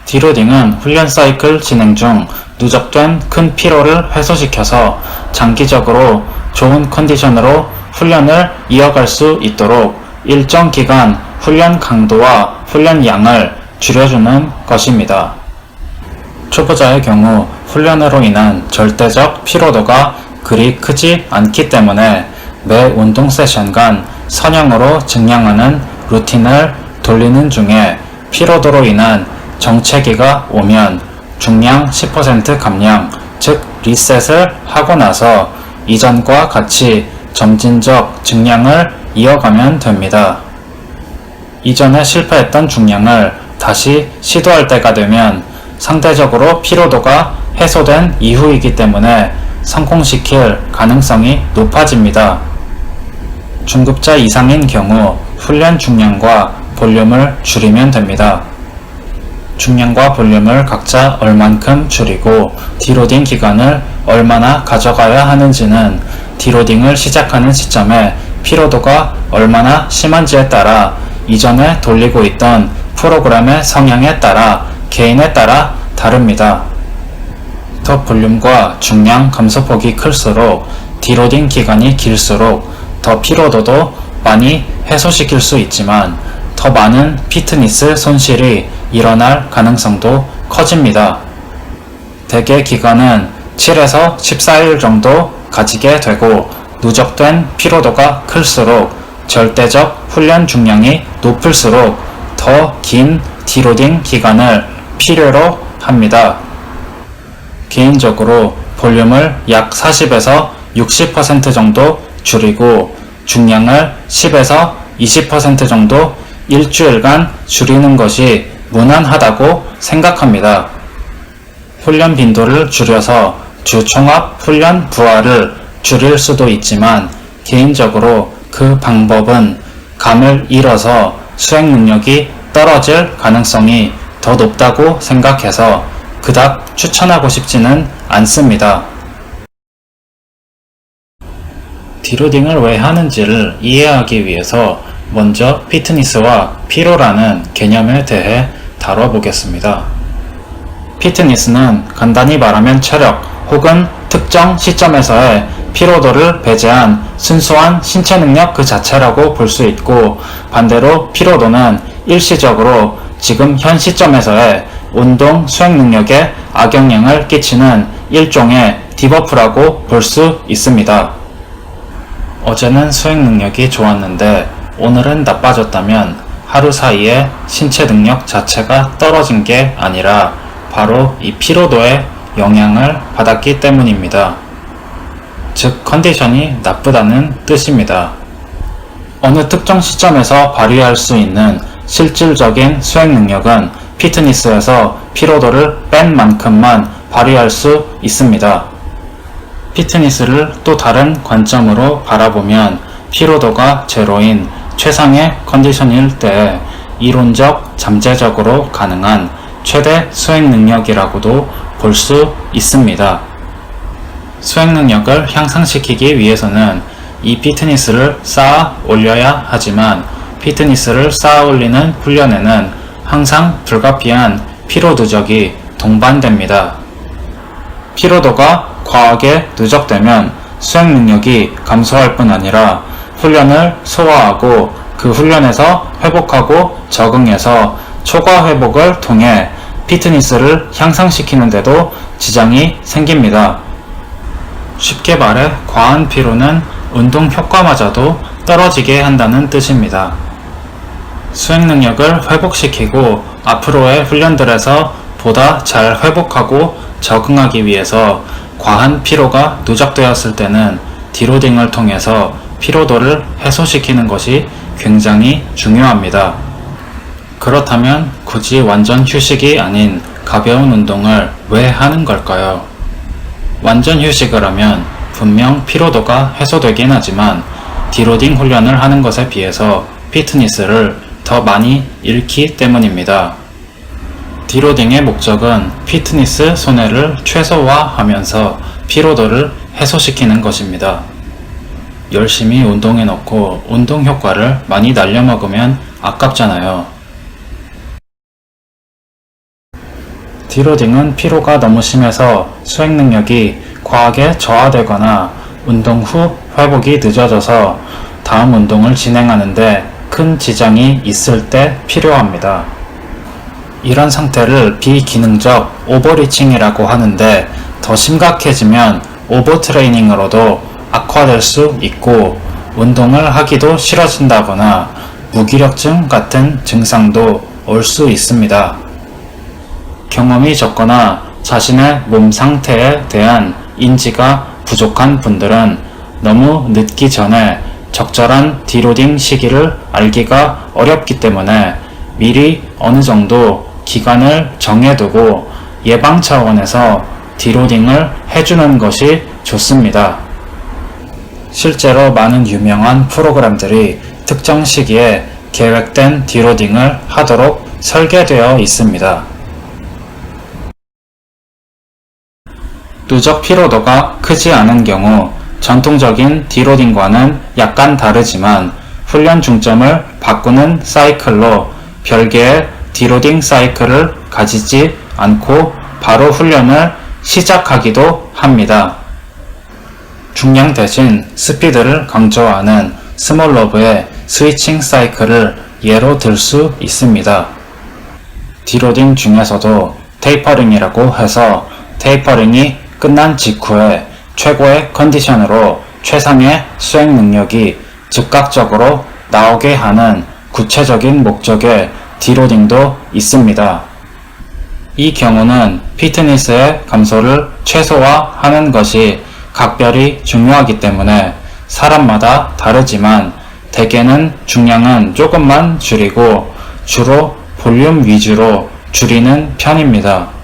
디로딩은 훈련 사이클 진행 중 누적된 큰 피로를 해소시켜서 장기적으로 좋은 컨디션으로 훈련을 이어갈 수 있도록 일정 기간 훈련 강도와 훈련 양을 줄여주는 것입니다. 초보자의 경우 훈련으로 인한 절대적 피로도가 그리 크지 않기 때문에 매 운동 세션 간 선형으로 증량하는 루틴을 돌리는 중에 피로도로 인한 정체기가 오면 중량 10% 감량, 즉 리셋을 하고 나서 이전과 같이 점진적 증량을 이어가면 됩니다. 이전에 실패했던 중량을 다시 시도할 때가 되면 상대적으로 피로도가 해소된 이후이기 때문에 성공시킬 가능성이 높아집니다. 중급자 이상인 경우 훈련 중량과 볼륨을 줄이면 됩니다. 중량과 볼륨을 각자 얼만큼 줄이고 디로딩 기간을 얼마나 가져가야 하는지는 디로딩을 시작하는 시점에 피로도가 얼마나 심한지에 따라 이전에 돌리고 있던 프로그램의 성향에 따라 개인에 따라 다릅니다. 더 볼륨과 중량 감소폭이 클수록 디로딩 기간이 길수록 더 피로도도 많이 해소시킬 수 있지만 더 많은 피트니스 손실이 일어날 가능성도 커집니다. 대개 기간은 7에서 14일 정도 가지게 되고 누적된 피로도가 클수록 절대적 훈련 중량이 높을수록 더 긴 디로딩 기간을 필요로 합니다. 개인적으로 볼륨을 약 40에서 60% 정도 줄이고 중량을 10에서 20% 정도 일주일간 줄이는 것이 무난하다고 생각합니다. 훈련 빈도를 줄여서 주 총합 훈련 부하를 줄일 수도 있지만 개인적으로 그 방법은 감을 잃어서 수행 능력이 떨어질 가능성이 더 높다고 생각해서 그닥 추천하고 싶지는 않습니다. 디로딩을 왜 하는지를 이해하기 위해서 먼저 피트니스와 피로라는 개념에 대해 다뤄보겠습니다. 피트니스는 간단히 말하면 체력 혹은 특정 시점에서의 피로도를 배제한 순수한 신체 능력 그 자체라고 볼 수 있고, 반대로 피로도는 일시적으로 지금 현 시점에서의 운동 수행 능력에 악영향을 끼치는 일종의 디버프라고 볼 수 있습니다. 어제는 수행 능력이 좋았는데 오늘은 나빠졌다면 하루 사이에 신체 능력 자체가 떨어진 게 아니라 바로 이 피로도에 영향을 받았기 때문입니다. 즉 컨디션이 나쁘다는 뜻입니다. 어느 특정 시점에서 발휘할 수 있는 실질적인 수행 능력은 피트니스에서 피로도를 뺀 만큼만 발휘할 수 있습니다. 피트니스를 또 다른 관점으로 바라보면 피로도가 제로인 최상의 컨디션일 때 이론적 잠재적으로 가능한 최대 수행 능력이라고도 볼 수 있습니다. 수행 능력을 향상시키기 위해서는 이 피트니스를 쌓아 올려야 하지만 피트니스를 쌓아 올리는 훈련에는 항상 불가피한 피로 누적이 동반됩니다. 피로도가 과하게 누적되면 수행 능력이 감소할 뿐 아니라 훈련을 소화하고 그 훈련에서 회복하고 적응해서 초과 회복을 통해 피트니스를 향상시키는 데도 지장이 생깁니다. 쉽게 말해 과한 피로는 운동 효과마저도 떨어지게 한다는 뜻입니다. 수행 능력을 회복시키고 앞으로의 훈련들에서 보다 잘 회복하고 적응하기 위해서 과한 피로가 누적되었을 때는 디로딩을 통해서 피로도를 해소시키는 것이 굉장히 중요합니다. 그렇다면 굳이 완전 휴식이 아닌 가벼운 운동을 왜 하는 걸까요? 완전 휴식을 하면 분명 피로도가 해소되긴 하지만 디로딩 훈련을 하는 것에 비해서 피트니스를 더 많이 잃기 때문입니다. 디로딩의 목적은 피트니스 손해를 최소화하면서 피로도를 해소시키는 것입니다. 열심히 운동해 놓고 운동 효과를 많이 날려먹으면 아깝잖아요. 디로딩은 피로가 너무 심해서 수행 능력이 과하게 저하되거나 운동 후 회복이 늦어져서 다음 운동을 진행하는데 큰 지장이 있을 때 필요합니다. 이런 상태를 비기능적 오버리칭이라고 하는데 더 심각해지면 오버트레이닝으로도 악화될 수 있고 운동을 하기도 싫어진다거나 무기력증 같은 증상도 올 수 있습니다. 경험이 적거나 자신의 몸 상태에 대한 인지가 부족한 분들은 너무 늦기 전에 적절한 디로딩 시기를 알기가 어렵기 때문에 미리 어느 정도 기간을 정해두고 예방 차원에서 디로딩을 해주는 것이 좋습니다. 실제로 많은 유명한 프로그램들이 특정 시기에 계획된 디로딩을 하도록 설계되어 있습니다. 누적 피로도가 크지 않은 경우 전통적인 디로딩과는 약간 다르지만 훈련 중점을 바꾸는 사이클로 별개의 디로딩 사이클을 가지지 않고 바로 훈련을 시작하기도 합니다. 중량 대신 스피드를 강조하는 스몰로브의 스위칭 사이클을 예로 들 수 있습니다. 디로딩 중에서도 테이퍼링이라고 해서 테이퍼링이 끝난 직후에 최고의 컨디션으로 최상의 수행 능력이 즉각적으로 나오게 하는 구체적인 목적의 디로딩도 있습니다. 이 경우는 피트니스의 감소를 최소화하는 것이 각별히 중요하기 때문에 사람마다 다르지만 대개는 중량은 조금만 줄이고 주로 볼륨 위주로 줄이는 편입니다.